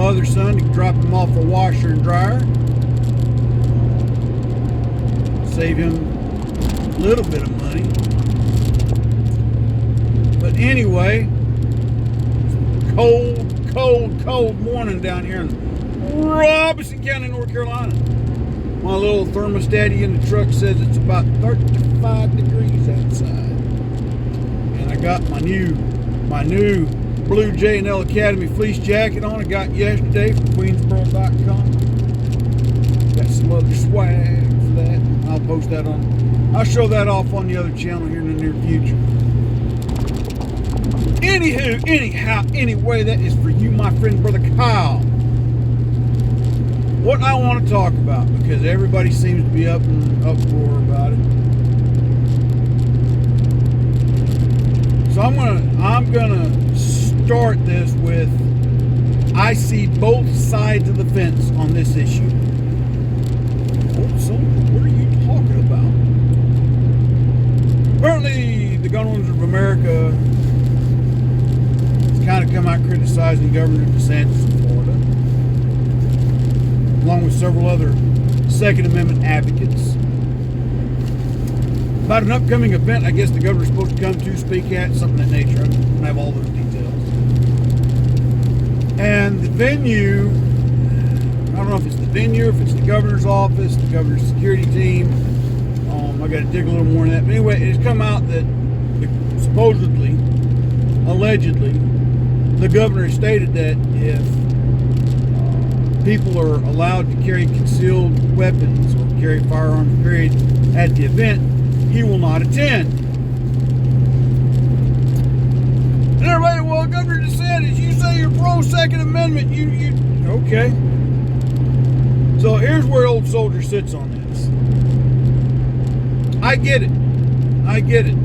other son to drop him off a washer and dryer. Save him a little bit of money. But anyway, cold morning down here in Robeson County, North Carolina. My little thermostat in the truck says it's about 35 degrees outside. And I got my new Blue J&L Academy fleece jacket on. I got yesterday from Queensboro.com. Got some other swag for that. I'll post that I'll show that off on the other channel here in the near future. Anyway, that is for you, my friend, Brother Kyle. What I want to talk about, because everybody seems to be up in uproar about it. So I'm gonna start this with, I see both sides of the fence on this issue. So what are you talking about? Apparently, the Gun Owners of America has kind of come out criticizing Governor DeSantis of Florida, along with several other Second Amendment advocates, about an upcoming event I guess the governor's supposed to come to speak at, something of that nature. I don't have all those details. And the venue, I don't know if it's the venue, if it's the governor's office, the governor's security team. I got to dig a little more in that. But anyway, it's come out that supposedly, allegedly, the governor stated that if people are allowed to carry concealed weapons or carry firearms, period, at the event, he will not attend. And everybody, well, Governor DeSantis, you say you're pro-Second Amendment. You okay. So here's where Old Soldier sits on this. I get it,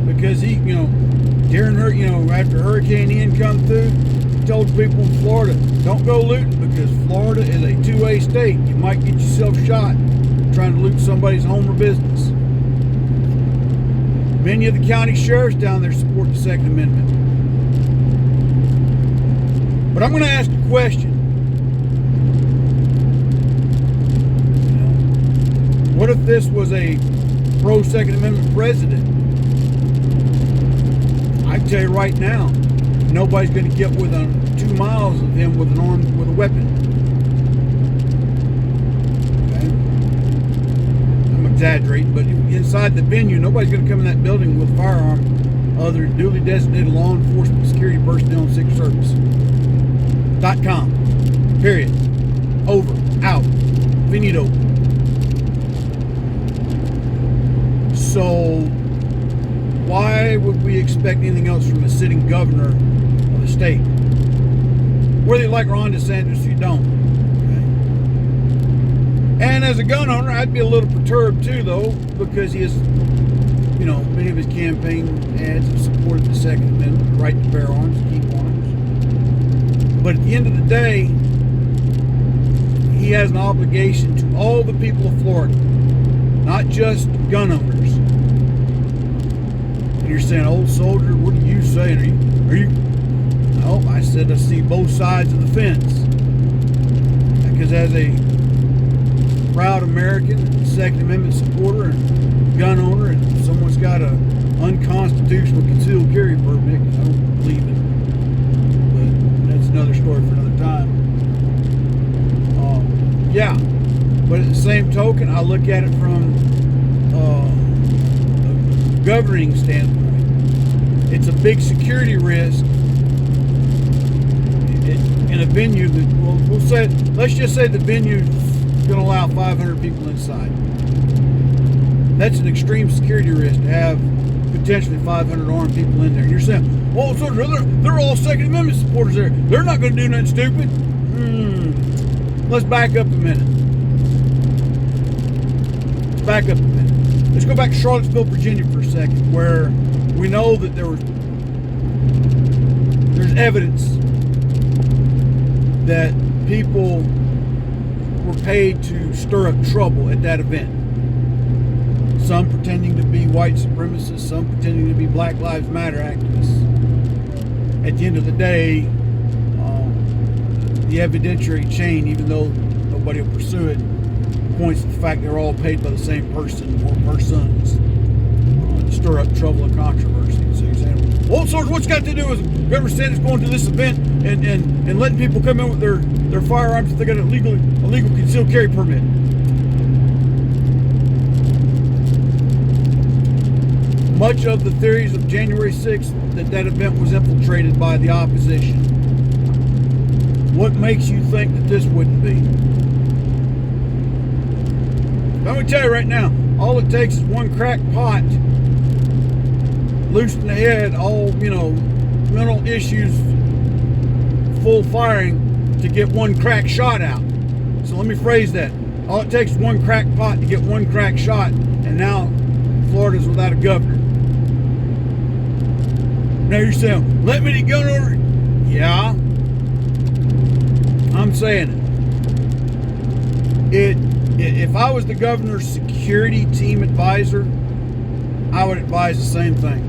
because he, during after Hurricane Ian come through, he told people in Florida, don't go looting, because Florida is a two-way state. You might get yourself shot trying to loot somebody's home or business. Many of the county sheriffs down there support the Second Amendment. But I'm going to ask a question. What if this was a pro-Second Amendment president? I can tell you right now, nobody's going to get within 2 miles of him with a weapon. Okay? I'm exaggerating, but inside the venue, nobody's going to come in that building with a firearm other than duly designated law enforcement security personnel and Secret Service.com. Period. Over. Out. Finito. So, why would we expect anything else from a sitting governor of the state? Whether you like Ron DeSantis or you don't. Okay? And as a gun owner, I'd be a little perturbed too, though, because he has, many of his campaign ads have supported the Second Amendment, the right to bear arms, to keep arms. But at the end of the day, he has an obligation to all the people of Florida, not just gun owners. And you're saying, Old Soldier, what are you saying? Are you? No, I said I see both sides of the fence. Because as a proud American, Second Amendment supporter, and gun owner, and someone's got an unconstitutional concealed carry permit, I don't believe it. But that's another story for another time. Yeah. But at the same token, I look at it from a governing standpoint. It's a big security risk in a venue that, let's just say the venue's going to allow 500 people inside. That's an extreme security risk to have potentially 500 armed people in there. And you're saying, well, so they're all Second Amendment supporters there. They're not going to do nothing stupid. Let's back up a minute. Let's go back to Charlottesville, Virginia for a second, where we know that there's evidence that people were paid to stir up trouble at that event. Some pretending to be white supremacists, some pretending to be Black Lives Matter activists. At the end of the day, the evidentiary chain, even though nobody will pursue it, points to the fact they're all paid by the same person or persons to stir up trouble and controversy. So you're saying, well, so what's got to do with Governor Sanders going to this event and letting people come in with their firearms if they got a legal concealed carry permit? Much of the theories of January 6th that event was infiltrated by the opposition. What makes you think that this wouldn't be? I'm going to tell you right now, all it takes is one cracked pot, loose in the head, all, mental issues, full firing to get one crack shot out. So let me phrase that. All it takes is one cracked pot to get one crack shot, and now Florida's without a governor. Now you're saying, let me the gun order. Yeah, I'm saying it. If I was the governor's security team advisor, I would advise the same thing.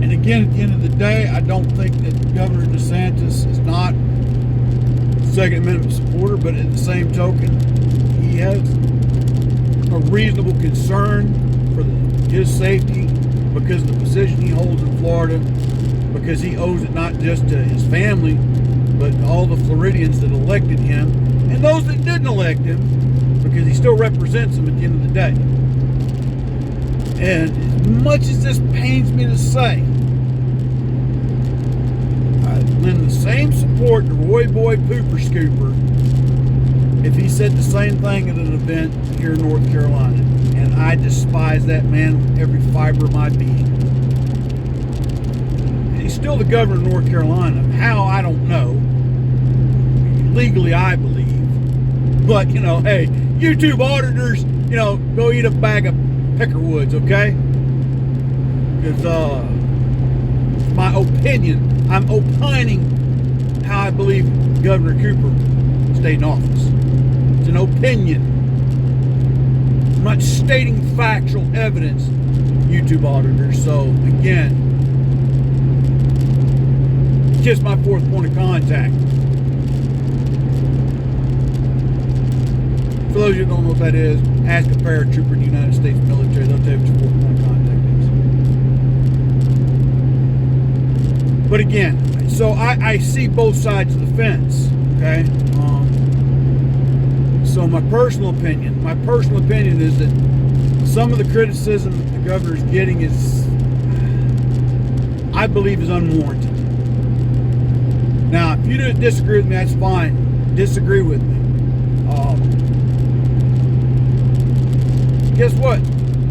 And again, at the end of the day, I don't think that Governor DeSantis is not a Second Amendment supporter, but at the same token, he has a reasonable concern for his safety because of the position he holds in Florida, because he owes it not just to his family, but to all the Floridians that elected him and those that didn't elect him, because he still represents them at the end of the day. And as much as this pains me to say, I lend the same support to Roy Boy Pooper Scooper if he said the same thing at an event here in North Carolina. And I despise that man with every fiber of my being. And he's still the governor of North Carolina. How, I don't know. Legally, I believe. But, hey, YouTube auditors, go eat a bag of Peckerwoods, okay? Because, my opinion, I'm opining how I believe Governor Cooper stayed in office. It's an opinion. I'm not stating factual evidence, YouTube auditors. So, again, kiss my fourth point of contact. For those of you who don't know what that is, ask a paratrooper in the United States military. They'll tell you what your fourth point of contact is. But again, so I see both sides of the fence, okay? So my personal opinion is that some of the criticism that the governor's getting is, I believe, is unwarranted. Now, if you disagree with me, that's fine. Disagree with me. Guess what?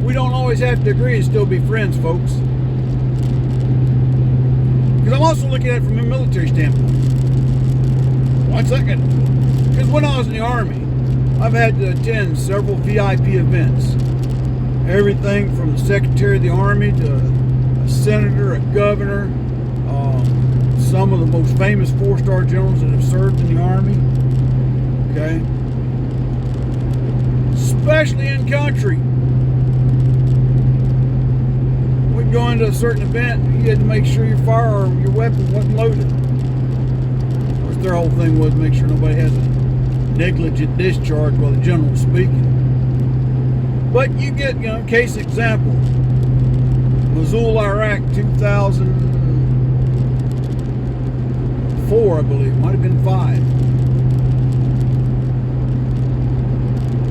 We don't always have to agree and still be friends, folks. Because I'm also looking at it from a military standpoint. One second. Because when I was in the Army, I've had to attend several VIP events. Everything from the Secretary of the Army to a senator, a governor, some of the most famous four-star generals that have served in the Army. Okay? Especially in country. We'd go into a certain event, you had to make sure your firearm, your weapon wasn't loaded. Of course, their whole thing was make sure nobody has a negligent discharge while the general's speaking. But you get, case example, Mosul, Iraq, 2004, I believe, might have been 5.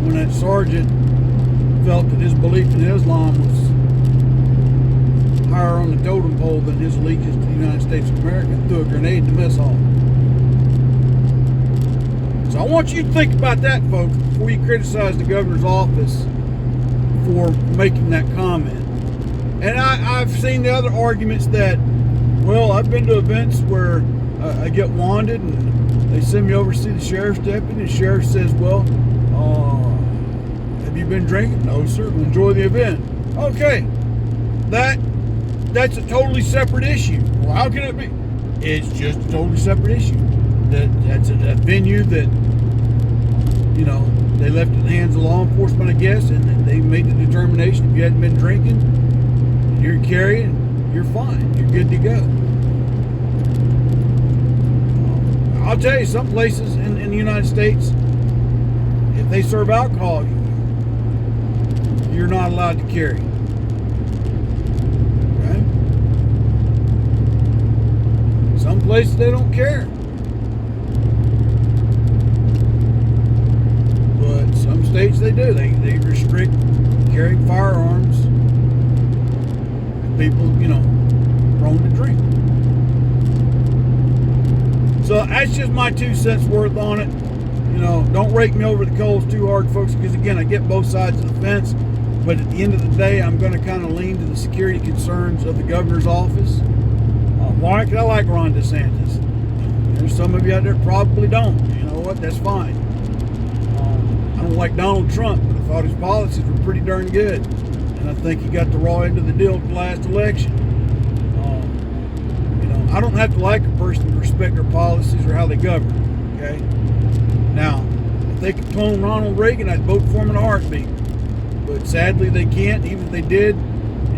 When that sergeant felt that his belief in Islam was higher on the totem pole than his allegiance to the United States of America, threw a grenade in the mess hall. So I want you to think about that, folks, before you criticize the governor's office for making that comment. And I've seen the other arguments that, well, I've been to events where I get wanted and they send me over to see the sheriff's deputy, and the sheriff says, well, have you been drinking? No, sir. We'll enjoy the event. Okay. That's a totally separate issue. Well, how can it be? It's just a totally separate issue. That's a venue that, they left in the hands of law enforcement, I guess, and they made the determination if you hadn't been drinking, you're carrying, you're fine. You're good to go. I'll tell you, some places in the United States, if they serve alcohol, you're not allowed to carry. Okay? Some places they don't care. But some states they do. They restrict carrying firearms. And people, prone to drink. So that's just my 2 cents worth on it. Don't rake me over the coals too hard, folks, because again, I get both sides of the fence. But at the end of the day, I'm going to kind of lean to the security concerns of the governor's office. Why? Because I like Ron DeSantis. There's some of you out there probably don't. You know what? That's fine. I don't like Donald Trump, but I thought his policies were pretty darn good. And I think he got the raw end of the deal at the last election. I don't have to like a person to respect their policies or how they govern. Okay? Now, if they could clone Ronald Reagan, I'd vote for him in a heartbeat. But sadly, they can't. Even if they did,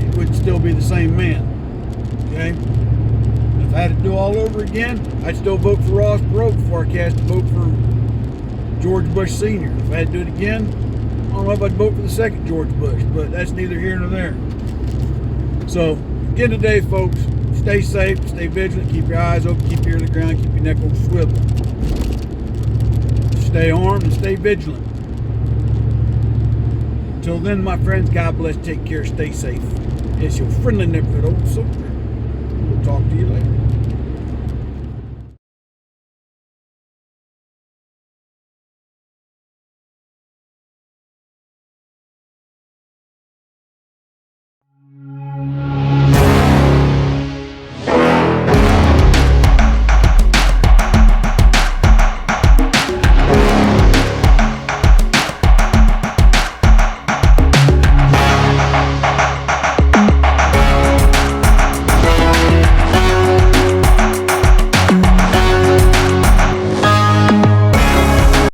it would still be the same man. Okay? If I had to do all over again, I'd still vote for Ross Perot before I cast a vote for George Bush Sr. If I had to do it again, I don't know if I'd vote for the second George Bush, but that's neither here nor there. So, again today, folks, stay safe, stay vigilant, keep your eyes open, keep your ear to the ground, keep your neck on the swivel. Stay armed and stay vigilant. Until then, my friends, God bless, take care, stay safe. It's your friendly neighborhood old soldier. We'll talk to you later.